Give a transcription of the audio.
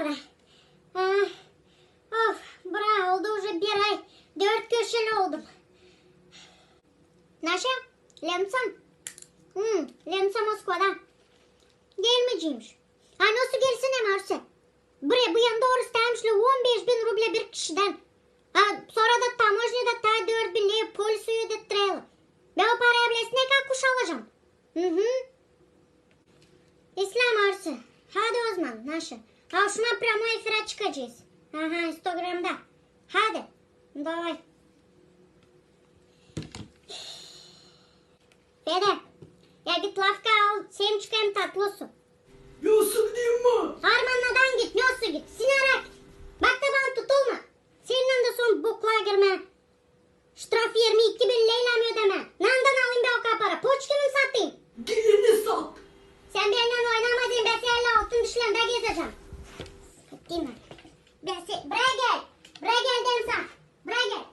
sonra. Of, bra oldu уже bir ay. 4 köşeli oldum. Naşa, Lemsan. Lemsan Moskova'da. Gelmeyecekmiş. Ha nasıl gelsin hem Arse? Buraya bu yanında orası gelmişler 15.000 ruble bir kişiden. Ha sonra da taможnyada ta 4.000 liraya polis ödettirelim. Ben o paraya bilesine kadar kuş alacağım. İslam Arse. Hadi o zaman Naşa. Ha şuna pramo efira çıkacağız. Aha Instagram'da. Hadi. Давай. Fede. Ya git lafka al. Semçika hem tatlı su. Nasıl gideyim mi? Harmanladan git. Nasıl git? Sinarak. Bak da bana tutulma. Senin de son bokluğa girme. Ştraf 22.000 leyla mı ödeme? Nandan alayım be o kapara. Poçka mı satayım? Gelini sat. Sen benimle oynamadın. Ben seninle altın dişlerinde gezeceğim. Değil mi? Buraya gel. Buraya gel dedim sana. Buraya gel.